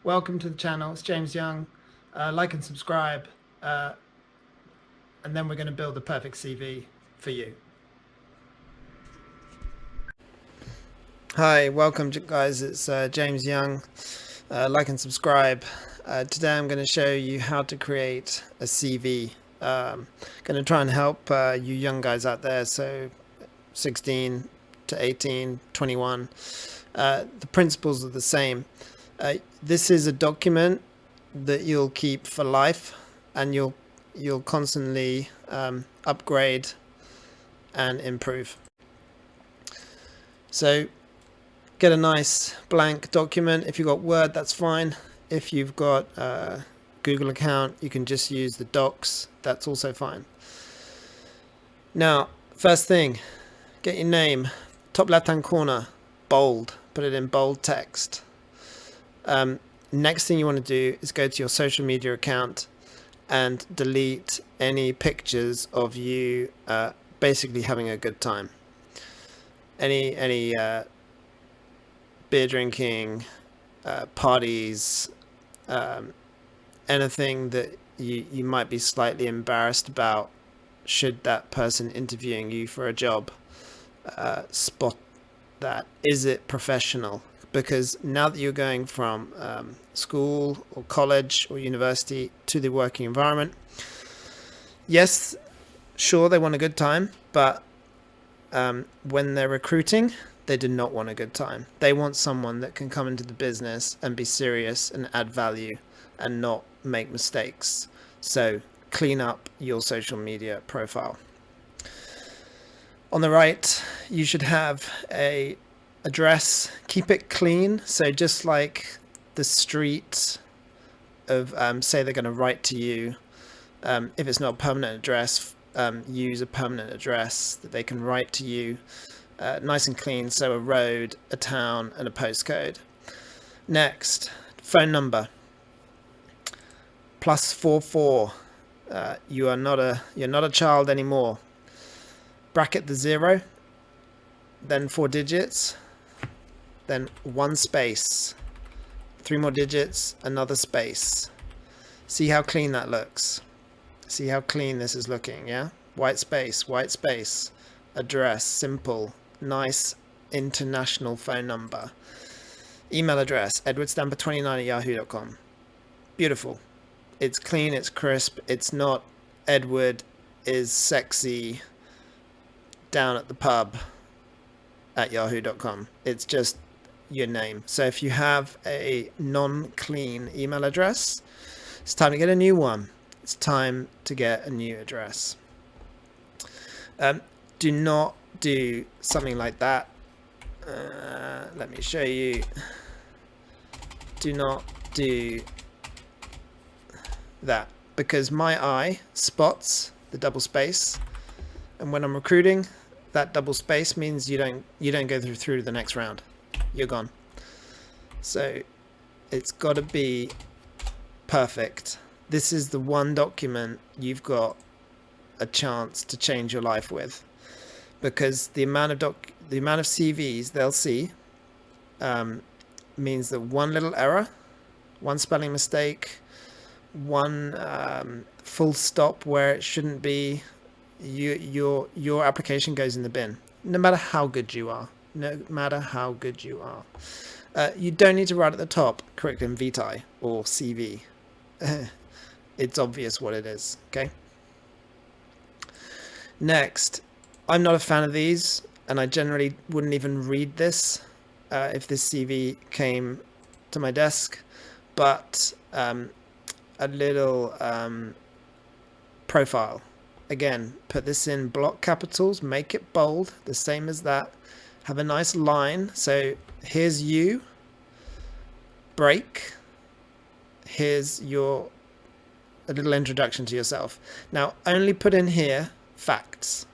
Welcome to the channel. It's James Young. Like and subscribe, and then we're going to build the perfect CV for you. Hi, welcome guys. It's James Young. Like and subscribe. Today I'm going to show you how to create a CV. Going to try and help you young guys out there, so 16 to 18, 21. The principles are the same. This is a document that you'll keep for life, and you'll constantly upgrade and improve. So get a nice blank document. If you've got Word, that's fine. If you've got a Google account, you can just use the Docs. That's also fine. Now, first thing, get your name, top left-hand corner, bold. Put it in bold text. Next thing you want to do is go to your social media account and delete any pictures of you basically having a good time. Any beer drinking, parties, anything that you might be slightly embarrassed about should that person interviewing you for a job spot that. Is it professional? Because now that you're going from school or college or university to the working environment, yes, sure, they want a good time, but when they're recruiting, they do not want a good time. They want someone that can come into the business and be serious and add value and not make mistakes. So clean up your social media profile. On the right, you should have a address. Keep it clean. So just like the street of, say they're going to write to you, if it's not a permanent address, use a permanent address that they can write to you, nice and clean. So a road, a town, and a postcode. Next, phone number. +44. You're not a child anymore. Bracket the 0, then 4 digits, then 1 space, 3 more digits, another space. See how clean that looks. See how clean this is looking, yeah? White space, address, simple, nice international phone number. Email address, edwardstamper29@yahoo.com. Beautiful. It's clean, it's crisp, it's not Edward is sexy down at the pub @yahoo.com. It's just your name. So if you have a non-clean email address, it's time to get a new one. It's time to get a new address. Do not do something like that. Let me show you. Do not do that, because my eye spots the double space, and when I'm recruiting, that double space means you don't go through to the next round. You're gone. So it's got to be perfect. This is the one document you've got a chance to change your life with, because the amount of CVs they'll see means that one little error, one spelling mistake, one full stop where it shouldn't be, your application goes in the bin, no matter how good you are. You don't need to write at the top curriculum vitae or CV. It's obvious what it is. Okay, next, I'm not a fan of these, and I generally wouldn't even read this if this CV came to my desk, but a little profile. Again, put this in block capitals, make it bold, the same as that. Have a nice line. So here's you, break. Here's a little introduction to yourself. Now, only put in here facts.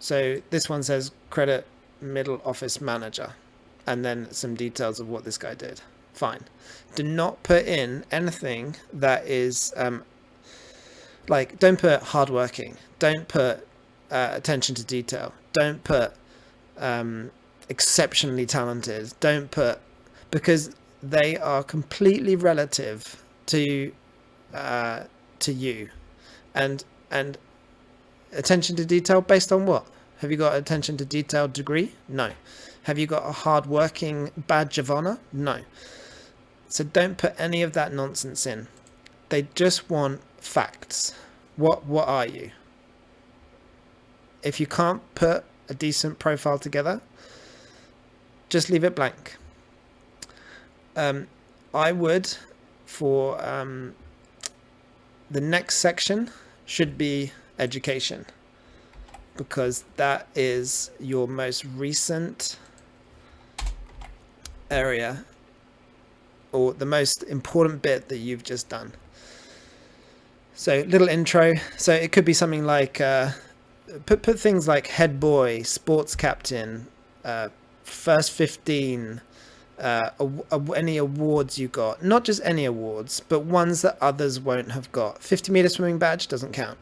So this one says credit middle office manager, and then some details of what this guy did. Fine. Do not put in anything that is like, don't put hardworking, don't put attention to detail, don't put exceptionally talented, don't put, because they are completely relative to you. And attention to detail based on what? Have you got attention to detail degree? No. Have you got a hard-working badge of honor? No. So don't put any of that nonsense in. They just want facts. What are you? If you can't put a decent profile together, just leave it blank. I would, for the next section should be education, because that is your most recent area, or the most important bit that you've just done. So little intro. So it could be something like put things like head boy, sports captain, first 15, any awards you got. Not just any awards, but ones that others won't have got. 50-meter swimming badge doesn't count.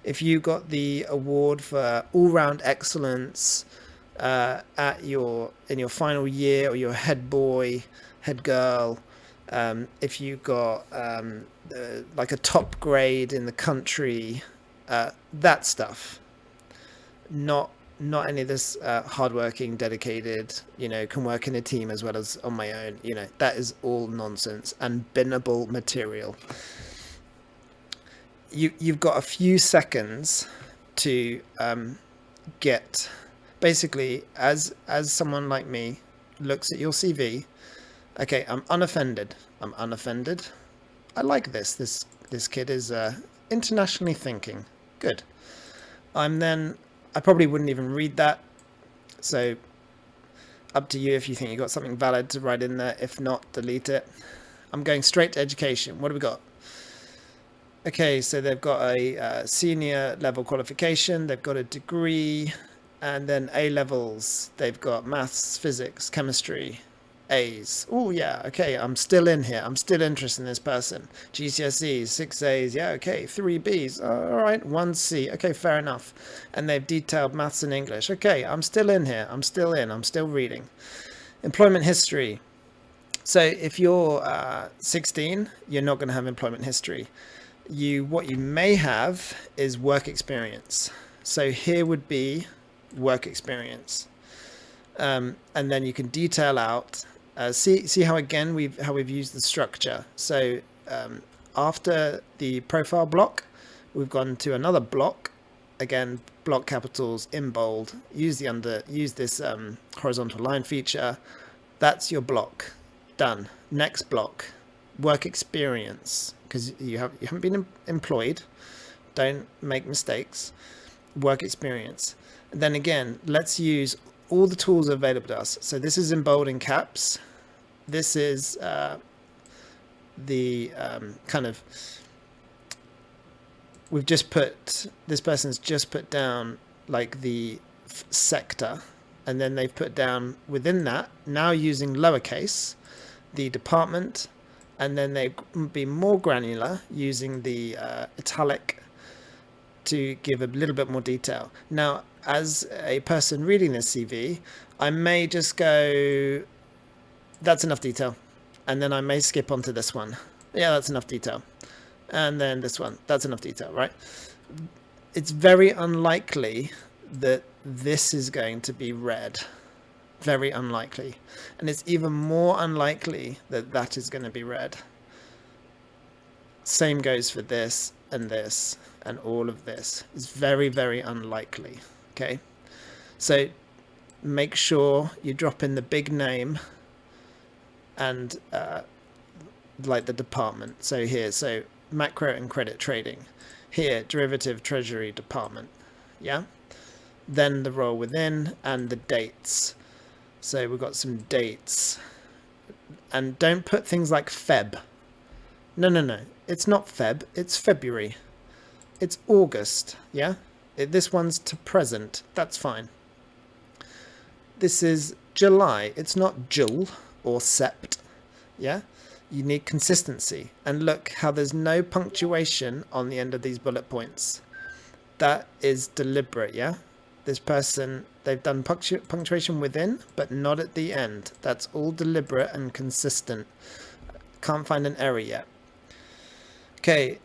If you got the award for all-round excellence in your final year, or your head boy, head girl, if you got like a top grade in the country, that stuff. Not any of this hardworking, dedicated, can work in a team as well as on my own. That is all nonsense and binnable material. You've got a few seconds to get, basically, as someone like me looks at your CV. Okay, I'm unoffended. I like this. This kid is internationally thinking. Good. I probably wouldn't even read that. So up to you if you think you got something valid to write in there. If not, delete it. I'm going straight to education. What do we got? Okay, so they've got a senior level qualification. They've got a degree, and then A levels. They've got maths, physics, chemistry, A's. Oh yeah, okay, I'm still in here. I'm still interested in this person. GCSEs, 6 A's, yeah, okay, 3 B's, all right, 1 C, okay, fair enough. And they've detailed maths and English. Okay, I'm still in here. I'm still reading. Employment history. So if you're 16, you're not going to have employment history. What you may have is work experience. So here would be work experience. And then you can detail out. See how again we've used the structure. So after the profile block, we've gone to another block. Again, block capitals in bold. Use this horizontal line feature. That's your block. Done. Next block, work experience, because you haven't been employed. Don't make mistakes. Work experience. And then again, let's use all the tools available to us. So this is in bold and caps. This is the kind of, this person's just put down like the sector, and then they've put down within that, now using lowercase, the department, and then they be more granular using the italic to give a little bit more detail. Now, as a person reading this CV, I may just go, that's enough detail. And then I may skip onto this one. Yeah, that's enough detail. And then this one, that's enough detail, right? It's very unlikely that this is going to be read. Very unlikely. And it's even more unlikely that that is going to be read. Same goes for this and this and all of this. It's very, very unlikely. Okay, so make sure you drop in the big name and like the department. So here, so macro and credit trading. Here, derivative treasury department. Yeah, then the role within and the dates. So we've got some dates, and don't put things like Feb. No, it's not Feb, it's February. It's August, yeah? This one's to present, that's fine. This is July, it's not Jul or Sept, yeah? You need consistency. And look how there's no punctuation on the end of these bullet points. That is deliberate, yeah? this person, they've done punctuation within, but not at the end. That's all deliberate and consistent. Can't find an error yet. Okay,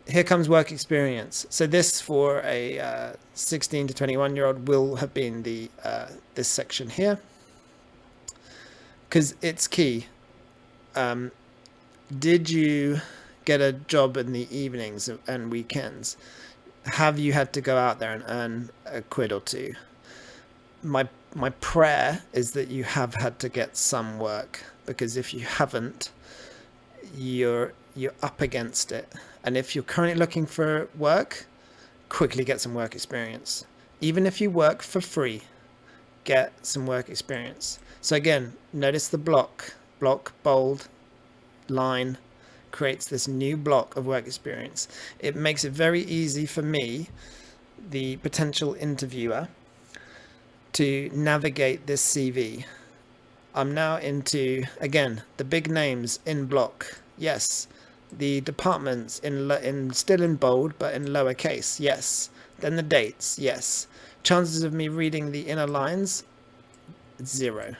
here comes work experience. So this for a 16 to 21-year-old will have been the this section here, because it's key. Did you get a job in the evenings and weekends? Have you had to go out there and earn a quid or two? My prayer is that you have had to get some work, because if you haven't, you're up against it. And if you're currently looking for work, quickly get some work experience. Even if you work for free, get some work experience. So again, notice the block, bold, line, creates this new block of work experience. It makes it very easy for me, the potential interviewer, to navigate this CV. I'm now into, again, the big names in block. Yes. The departments still in bold, but in lowercase. Yes. Then the dates. Yes. Chances of me reading the inner lines, 0.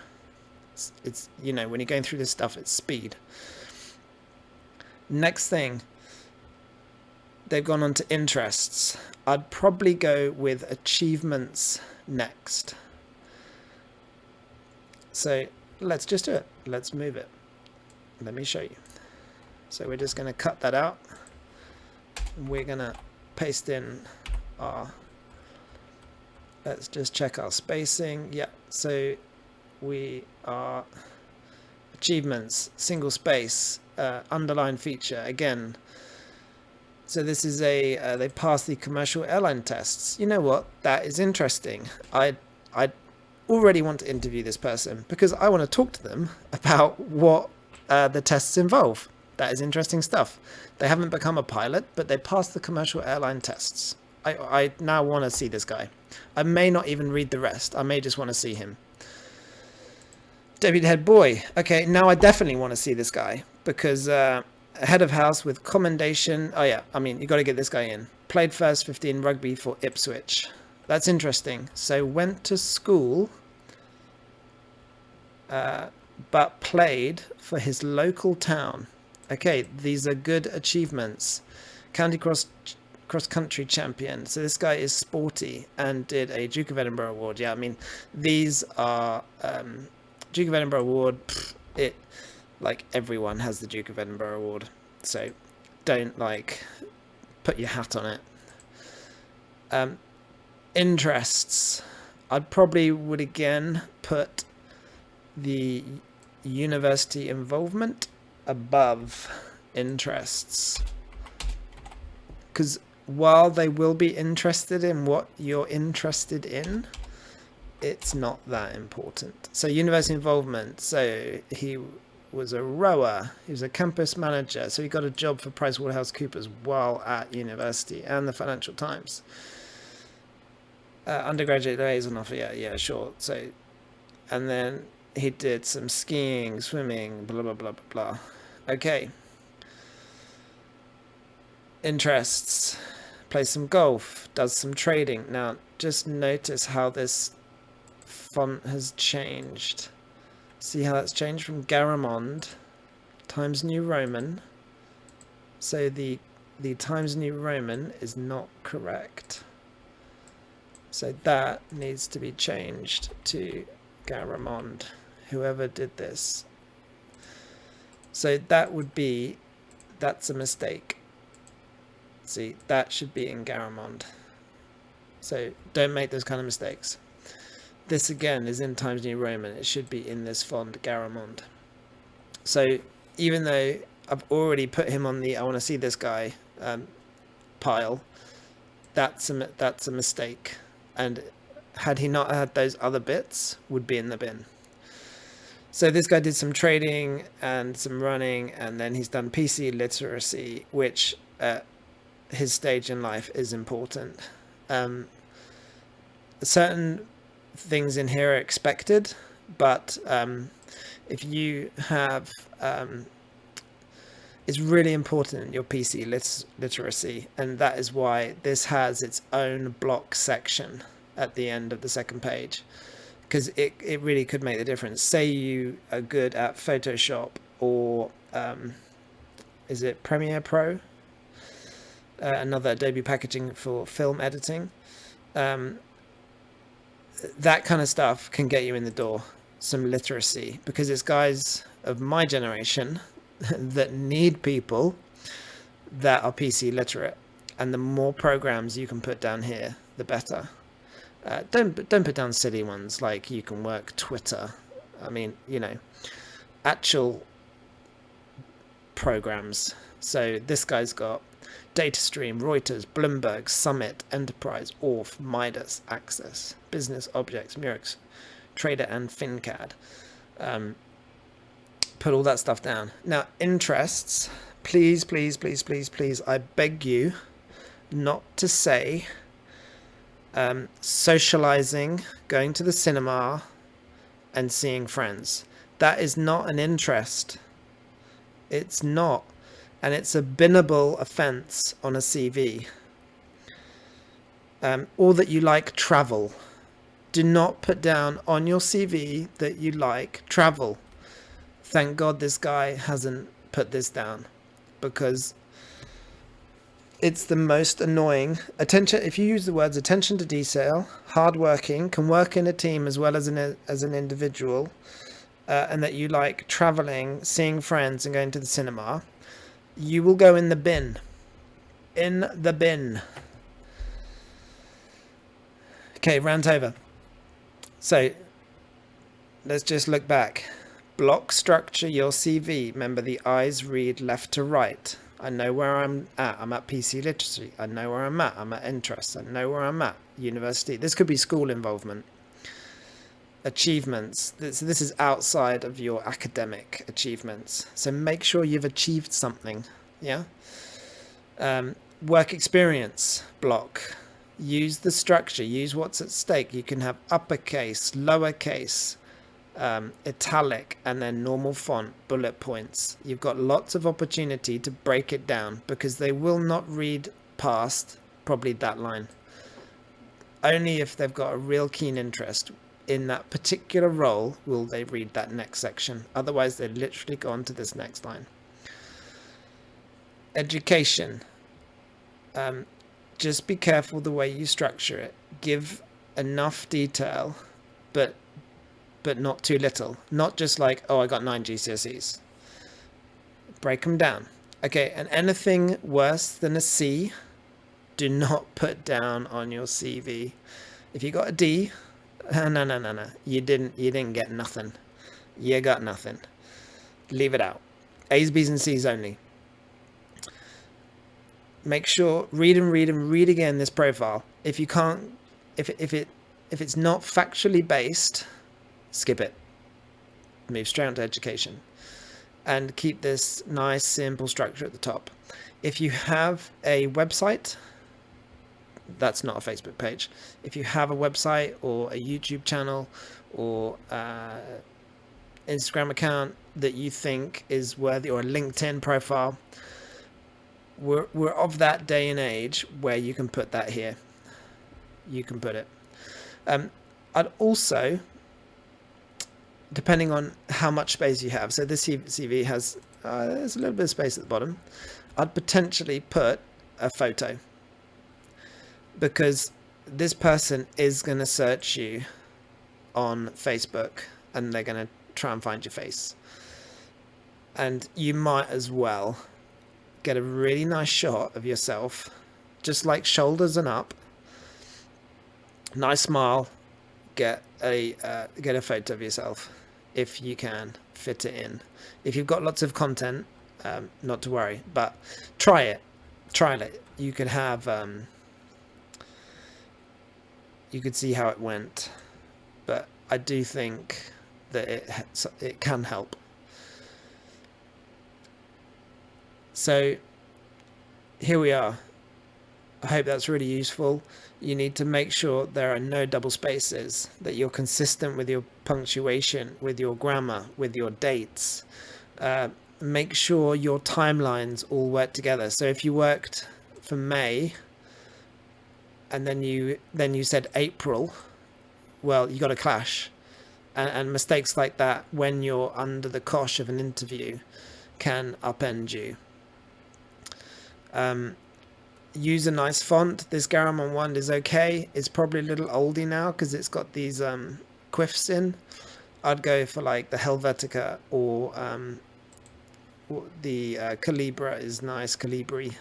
It's you know, when you're going through this stuff, it's speed. Next thing, they've gone on to interests. I'd probably go with achievements next. So let's just do it. Let's move it. Let me show you. So we're just going to cut that out. We're going to paste in our, let's just check our spacing. Yeah, so we are achievements, single space, underline feature again. So this is they passed the commercial airline tests. You know what? That is interesting. I already want to interview this person because I want to talk to them about what the tests involve. That is interesting stuff. They haven't become a pilot, but they passed the commercial airline tests. I now want to see this guy. I may not even read the rest. I may just want to see him. Deputy head boy. Okay, now I definitely want to see this guy because head of house with commendation. Oh yeah, I mean, you got to get this guy in. Played first 15 rugby for Ipswich. That's interesting. So went to school, but played for his local town. Okay, these are good achievements. County cross-country champion. So this guy is sporty and did a Duke of Edinburgh award. Yeah, I mean, these are Duke of Edinburgh award. Like everyone has the Duke of Edinburgh award. So don't put your hat on it. Interests. I'd probably would again put the university involvement above interests, because while they will be interested in what you're interested in, it's not that important. So university involvement. So he was a rower, he was a campus manager, so he got a job for PricewaterhouseCoopers while at university and the Financial Times. Undergraduate liaison offer, yeah, sure. So, and then he did some skiing, swimming, blah, blah, blah, blah, blah. Okay. Interests. Plays some golf, does some trading. Now, just notice how this font has changed. See how that's changed from Garamond Times New Roman. So the Times New Roman is not correct. So that needs to be changed to Garamond, whoever did this. So that would be, that's a mistake. See, that should be in Garamond. So don't make those kind of mistakes. This again is in Times New Roman. It should be in this font, Garamond. So even though I've already put him on the I want to see this guy pile, that's a mistake. And had he not had those other bits, would be in the bin. So this guy did some trading and some running, and then he's done PC literacy, which at his stage in life is important. Certain things in here are expected, but if you have it's really important in your PC literacy, and that is why this has its own block section. at the end of the second page, because it really could make the difference. Say you are good at Photoshop or is it Premiere Pro? Another Adobe packaging for film editing. That kind of stuff can get you in the door. Some literacy, because it's guys of my generation that need people that are PC literate, and the more programs you can put down here, the better. Don't put down silly ones like you can work Twitter. I mean, you know, actual programs. So this guy's got DataStream, Reuters, Bloomberg, Summit, Enterprise, Orf, Midas, Access, Business Objects, Murex, Trader, and FinCAD. Put all that stuff down. Now, interests, please, please, please, please, please, I beg you not to say socializing, going to the cinema, and seeing friends. That is not an interest. It's not. And it's a binnable offense on a CV. Or that you like travel. Do not put down on your CV that you like travel. Thank God this guy hasn't put this down, because it's the most annoying. Attention, if you use the words attention to detail, hardworking, can work in a team as well as an individual, and that you like traveling, seeing friends, and going to the cinema, you will go in the bin. In the bin. Okay, rant over. So, let's just look back. Block structure your CV. Remember, the eyes read left to right. I know where I'm at. I'm at PC literacy. I know where I'm at. I'm at interests. I know where I'm at. University. This could be school involvement. Achievements. This is outside of your academic achievements. So make sure you've achieved something. Yeah. Work experience block. Use the structure. Use what's at stake. You can have uppercase, lowercase, italic, and then normal font, bullet points. You've got lots of opportunity to break it down, because they will not read past probably that line. Only if they've got a real keen interest in that particular role will they read that next section. Otherwise, they literally go on to this next line. Education. Just be careful the way you structure it. Give enough detail, but not too little. Not just like, oh, I got 9 GCSEs. Break them down. Okay, and anything worse than a C, do not put down on your CV. If you got a D, no. You didn't get nothing. You got nothing. Leave it out. A's, B's, and C's only. Make sure, read again this profile. If you can't, if it's not factually based, skip it. Move straight on to education. And keep this nice, simple structure at the top. If you have a website, that's not a Facebook page. If you have a website or a YouTube channel or Instagram account that you think is worthy, or a LinkedIn profile, we're of that day and age where you can put that here. You can put it. I'd also, depending on how much space you have, so this CV has there's a little bit of space at the bottom, I'd potentially put a photo, because this person is going to search you on Facebook and they're going to try and find your face, and you might as well get a really nice shot of yourself, just like shoulders and up, nice smile. Get a photo of yourself if you can fit it in. If you've got lots of content, not to worry, but try it. You could have you could see how it went, but I do think that it can help. So here we are. I hope that's really useful. You need to make sure there are no double spaces, that you're consistent with your punctuation, with your grammar, with your dates. Make sure your timelines all work together. So if you worked for May and then you said April, well, you got a clash. And mistakes like that, when you're under the cosh of an interview, can upend you. Use a nice font. This Garamond 1 is okay. It's probably a little oldie now because it's got these quiffs in. I'd go for like the Helvetica, or the Calibra is nice, Calibri.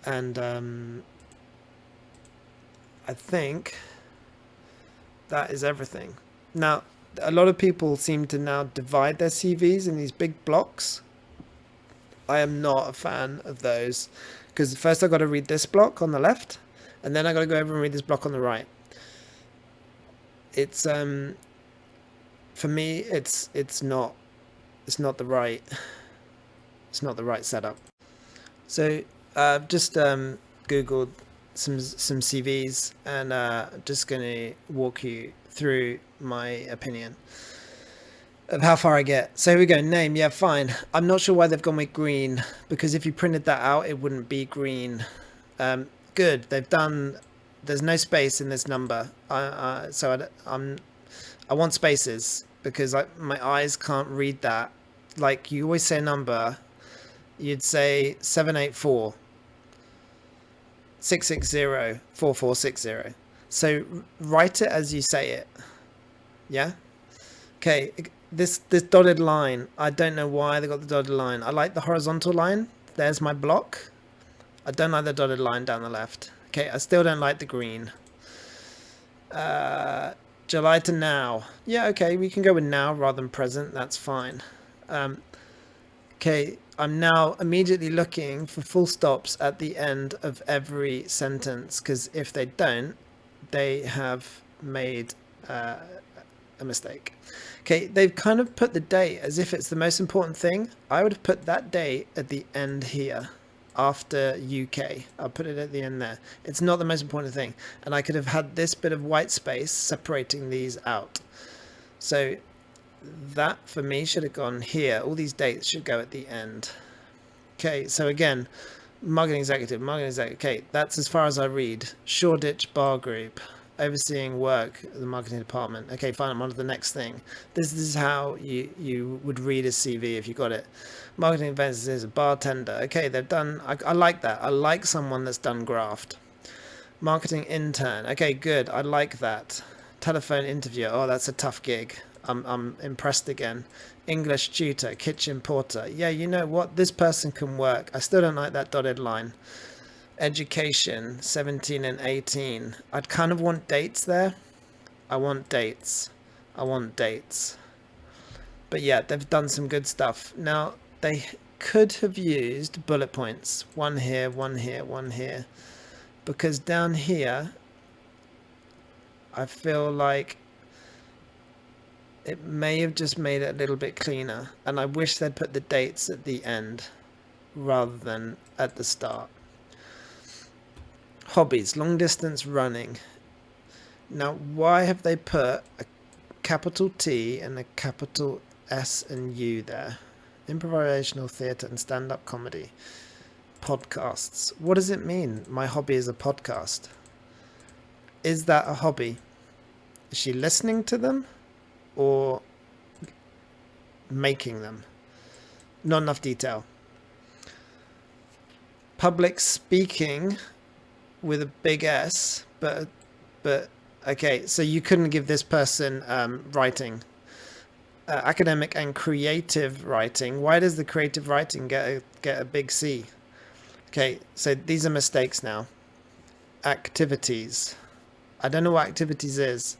And I think that is everything. Now, a lot of people seem to now divide their CVs in these big blocks. I am not a fan of those, because first I got to read this block on the left, and then I got to go over and read this block on the right. It's for me, it's not the right setup. So I've just googled some CVs, and just going to walk you through my opinion of how far I get. So here we go. Name, yeah, fine. I'm not sure why they've gone with green, because if you printed that out, it wouldn't be green. Good. They've done. There's no space in this number. So I want spaces, because my eyes can't read that. Like, you always say a number, you'd say 784 660 4460. So write it as you say it. Yeah. Okay. This dotted line, I don't know why they got the dotted line. I like the horizontal line. There's my block. I don't like the dotted line down the left. Okay, I still don't like the green. July to now. Yeah, okay, we can go with now rather than present. That's fine. Okay, I'm now immediately looking for full stops at the end of every sentence, because if they don't, they have made a mistake. Okay, they've kind of put the date as if it's the most important thing. I would have put that date at the end here, after UK. I'll put it at the end there. It's not the most important thing. And I could have had this bit of white space separating these out. So that for me should have gone here. All these dates should go at the end. Okay, so again, marketing executive. Okay, that's as far as I read. Shoreditch Bar Group, overseeing work at the marketing department. Okay, fine, I'm on to the next thing. This is how you would read a CV if you got it. Marketing events is a bartender. Okay, they've done, I like that. I like someone that's done graft. Marketing intern. Okay, good. I like that. Telephone interviewer. Oh, that's a tough gig. I'm impressed again. English tutor, kitchen porter. Yeah, you know what? This person can work. I still don't like that dotted line. Education, 17 and 18. I'd kind of want dates there. I want dates. But yeah, they've done some good stuff. Now, they could have used bullet points. One here, one here, one here. Because down here, I feel like it may have just made it a little bit cleaner. And I wish they'd put the dates at the end rather than at the start. Hobbies, long distance running. Now, why have they put a capital T and a capital S and U there? Improvisational theatre and stand-up comedy. Podcasts. What does it mean? My hobby is a podcast. Is that a hobby? Is she listening to them or making them? Not enough detail. Public speaking with a big S, but okay, so you couldn't give this person writing. Academic and creative writing. Why does the creative writing get a big C? Okay, so these are mistakes now. Activities. I don't know what activities is.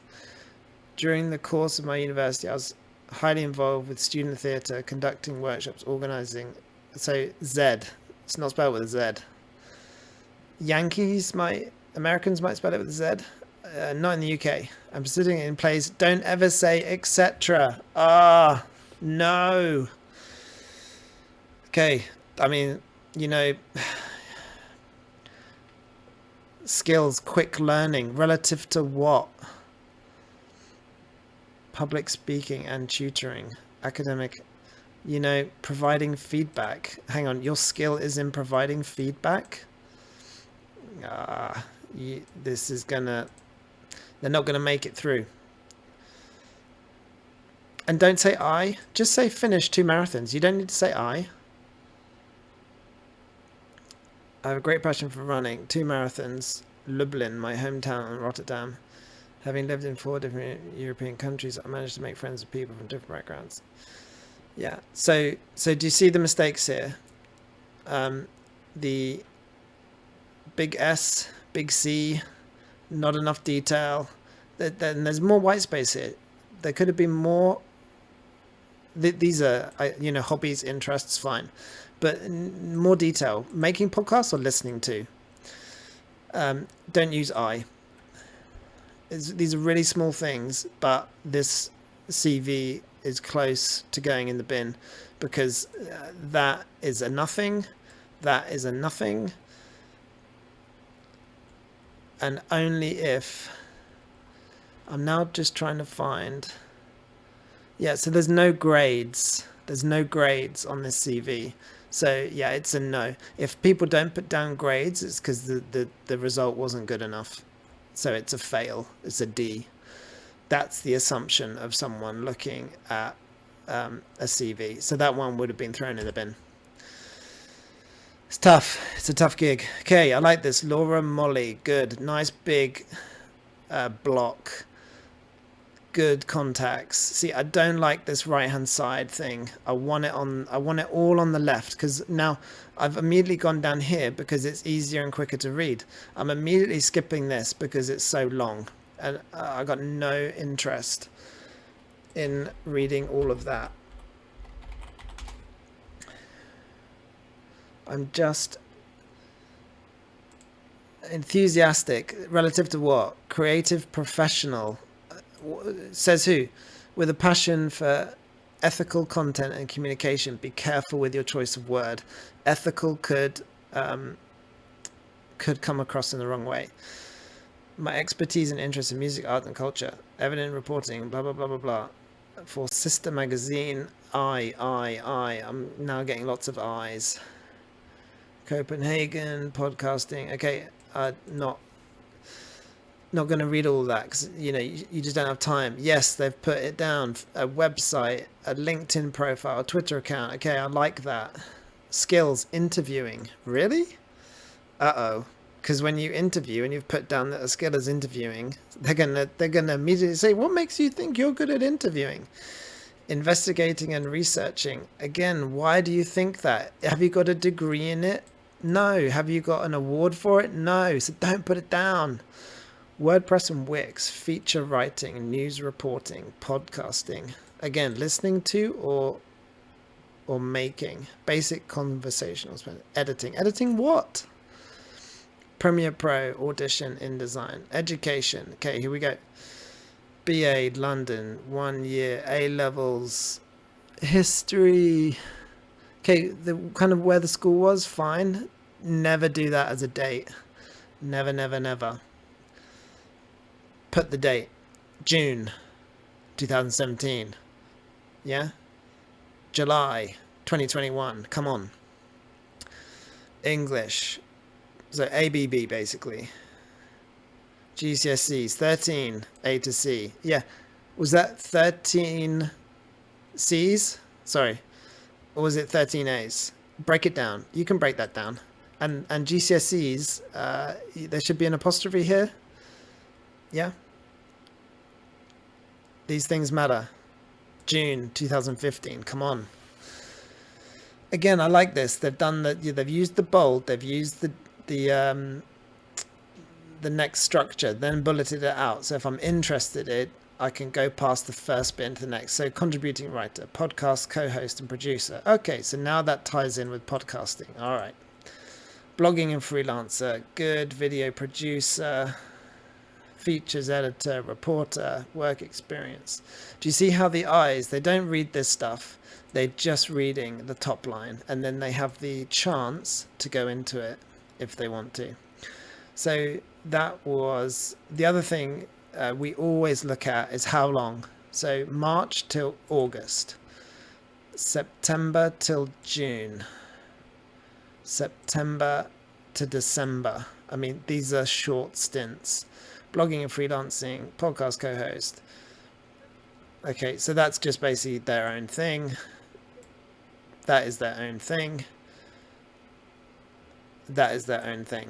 During the course of my university, I was highly involved with student theatre, conducting workshops, organising. So Z. It's not spelled with a Z. Americans might spell it with a Z. Not in the UK. I'm sitting in place. Don't ever say etc. Ah, no. Okay, I mean, you know, skills, quick learning, relative to what? Public speaking and tutoring, academic, you know, providing feedback. Hang on, your skill is in providing feedback? This is gonna, they're not gonna make it through. And don't say I, just say finish 2 marathons. You don't need to say I have a great passion for running. 2 marathons, Lublin, my hometown, and Rotterdam. Having lived in 4 different European countries, I managed to make friends with people from different backgrounds. Yeah. So do you see the mistakes here? The big S, big C, not enough detail. Then there's more white space here. There could have been more. These are, hobbies, interests, fine, but more detail. Making podcasts or listening to. Don't use I. These are really small things, but this CV is close to going in the bin because that is a nothing. That is a nothing. And only if I'm now just trying to find. Yeah, so there's no grades. There's no grades on this CV. So yeah, it's a no. If people don't put down grades, it's because the result wasn't good enough. So it's a fail. It's a D. That's the assumption of someone looking at a CV. So that one would have been thrown in the bin. It's tough. It's a tough gig. Okay, I like this. Laura Molly. Good. Nice big block. Good contacts. See, I don't like this right-hand side thing. I want it all on the left, because now I've immediately gone down here because it's easier and quicker to read. I'm immediately skipping this because it's so long, and I got no interest in reading all of that. I'm just enthusiastic relative to what? Creative professional. Says who? With a passion for ethical content and communication. Be careful with your choice of word. Ethical could come across in the wrong way. My expertise and interest in music, art, and culture. Evident reporting. Blah blah blah blah blah. For Sister Magazine. I'm now getting lots of I's. Copenhagen podcasting. Okay, not going to read all that because you just don't have time. Yes, they've put it down. A website, a LinkedIn profile, a Twitter account. Okay, I like that. Skills, interviewing. Really? Because when you interview and you've put down that a skill is interviewing, they're gonna immediately say, what makes you think you're good at interviewing? Investigating and researching. Again, why do you think that? Have you got a degree in it? No. Have you got an award for it? No. So don't put it down. WordPress and Wix, feature writing, news reporting, podcasting. Again, listening to or making. Basic conversational editing. Editing what? Premiere Pro, Audition, InDesign. Education. Okay, here we go. BA, London, 1 year. A-levels. History. Okay, the kind of where the school was, fine. Never do that as a date. Never, never, never. Put the date. June 2017. Yeah? July 2021. Come on. English. So ABB basically. GCSEs. 13 A to C. Yeah. Was that 13 C's? Sorry. Or was it 13 A's? Break it down. You can break that down. And GCSEs, there should be an apostrophe here. Yeah. These things matter. June 2015. Come on. Again, I like this. They've done that. They've used the bold. They've used the next structure, then bulleted it out. So if I'm interested in it, I can go past the first bit into the next. So contributing writer, podcast, co-host, and producer. Okay, so now that ties in with podcasting. All right. Blogging and freelancer. Good. Video producer. Features editor, reporter, work experience. Do you see how the eyes, they don't read this stuff. They're just reading the top line, and then they have the chance to go into it if they want to. So that was the other thing we always look at is how long. So March till August, September till June, September to December. I mean, these are short stints. Blogging and freelancing, podcast co-host. Okay, so that's just basically their own thing. That is their own thing. That is their own thing.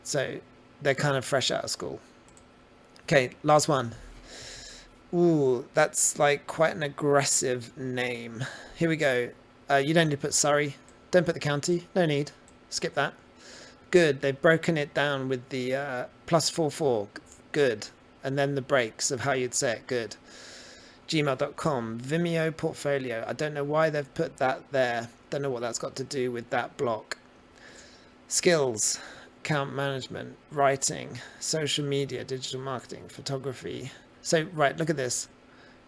So they're kind of fresh out of school. Okay, last one. Ooh, that's like quite an aggressive name. Here we go. You don't need to put Surrey. Don't put the county. No need. Skip that. Good. They've broken it down with the +44. Good. And then the breaks of how you'd say it. Good. Gmail.com. Vimeo portfolio. I don't know why they've put that there. Don't know what that's got to do with that block. Skills. Account management. Writing. Social media. Digital marketing. Photography. So, right, look at this.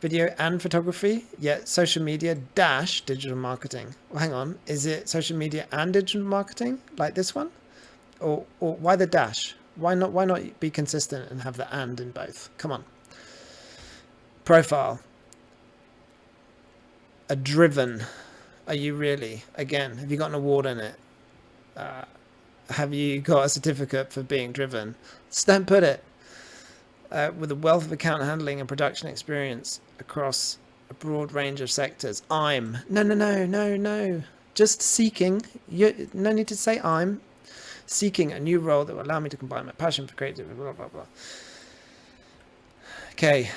Video and photography, yet social media dash digital marketing. Well, hang on, is it social media and digital marketing like this one? Or why the dash? Why not be consistent and have the and in both? Come on. Profile. A driven. Are you really? Again, have you got an award in it? Have you got a certificate for being driven? Just don't put it. With a wealth of account handling and production experience across a broad range of sectors. No. Just seeking. No need to say I'm. Seeking a new role that will allow me to combine my passion for creativity, blah, blah, blah. Okay.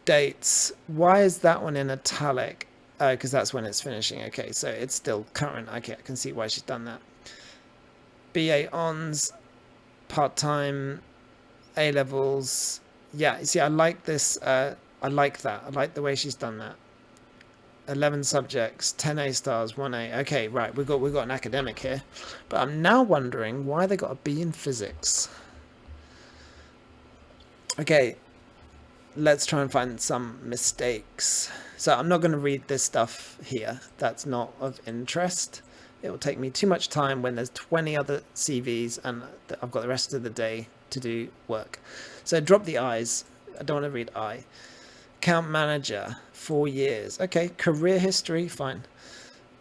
Dates. Why is that one in italic? Because that's when it's finishing. Okay, so it's still current. Okay, I can see why she's done that. BA Ons. Part-time. A-levels. Yeah, see, I like this. I like that. I like the way she's done that. 11 subjects, 10 A stars, 1 A. Okay, right, we've got an academic here. But I'm now wondering why they got a B in physics. Okay, let's try and find some mistakes. So I'm not going to read this stuff here. That's not of interest. It will take me too much time when there's 20 other CVs and I've got the rest of the day to do work. So drop the I's. I don't want to read I. Account manager, 4 years. Okay, career history, fine.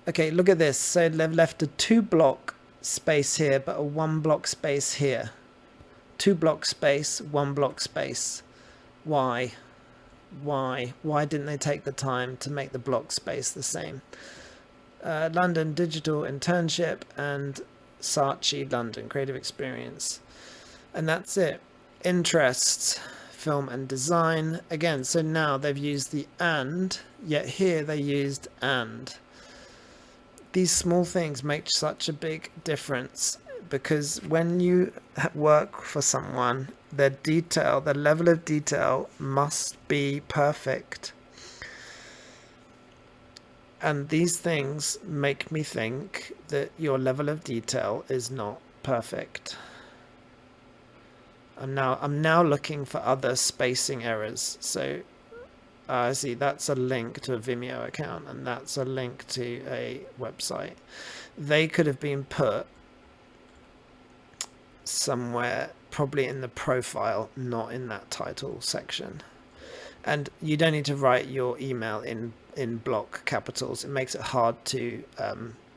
Okay, look at this. So they've left a 2-block space here, but a 1-block space here. 2-block space, 1-block space. Why? Why didn't they take the time to make the block space the same? London Digital Internship and Saatchi London Creative Experience. And that's it. Interests, film and design. Again, so now they've used the and, yet here they used and. These small things make such a big difference because when you work for someone, their level of detail must be perfect. And these things make me think that your level of detail is not perfect. I'm now looking for other spacing errors. So I see that's a link to a Vimeo account and that's a link to a website. They could have been put somewhere, probably in the profile, not in that title section. And you don't need to write your email in block capitals. It makes it hard to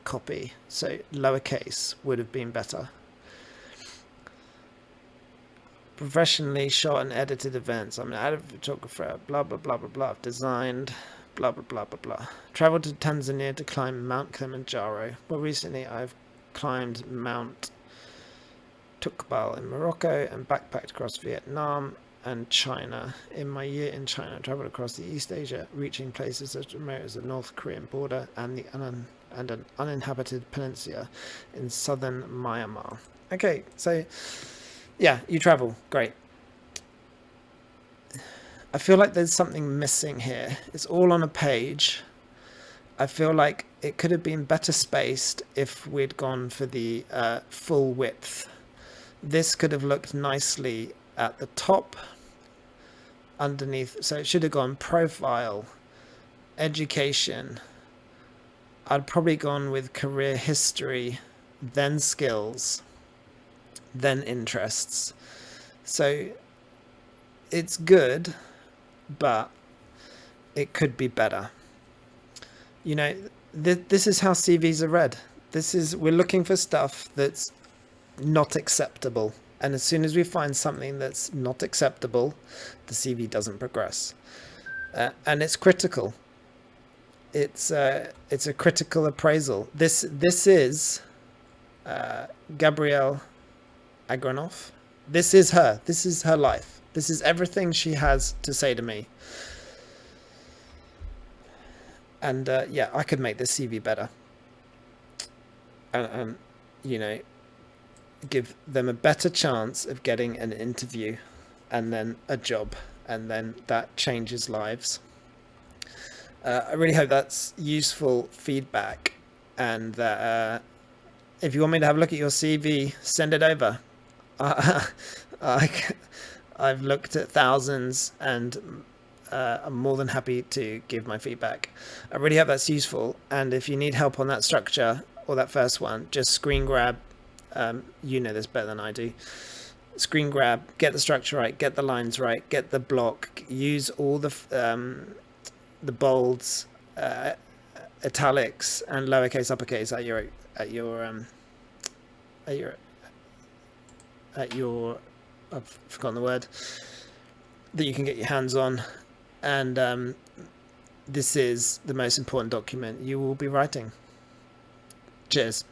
copy. So lowercase would have been better. Professionally shot and edited events. I'm an avid photographer, blah, blah, blah, blah, blah. Designed, blah, blah, blah, blah, blah. Traveled to Tanzania to climb Mount Kilimanjaro. Well, recently I've climbed Mount Tukbal in Morocco and backpacked across Vietnam and China. In my year in China, I traveled across the East Asia, reaching places as remote as the North Korean border and an uninhabited peninsula in southern Myanmar. Okay, so yeah, you travel. Great. I feel like there's something missing here. It's all on a page. I feel like it could have been better spaced if we'd gone for the full width. This could have looked nicely at the top, underneath. So it should have gone profile, education. I'd probably gone with career history, then skills, then interests. So it's good, but it could be better. You know, this is how CVs are read. We're looking for stuff that's not acceptable. And as soon as we find something that's not acceptable, the CV doesn't progress. And it's critical. It's a critical appraisal. This is Gabrielle Agronoff. This is her. This is her life. This is everything she has to say to me. And yeah, I could make this CV better. And you know, give them a better chance of getting an interview and then a job, and then that changes lives. I really hope that's useful feedback, and that if you want me to have a look at your CV, send it over. I've looked at thousands, and I'm more than happy to give my feedback. I really hope that's useful, and if you need help on that structure or that first one, just screen grab. You know this better than I do. Screen grab, get the structure right, get the lines right, get the block, use all the bolds, italics, and lowercase, uppercase at your I've forgotten the word, that you can get your hands on, and this is the most important document you will be writing. Cheers.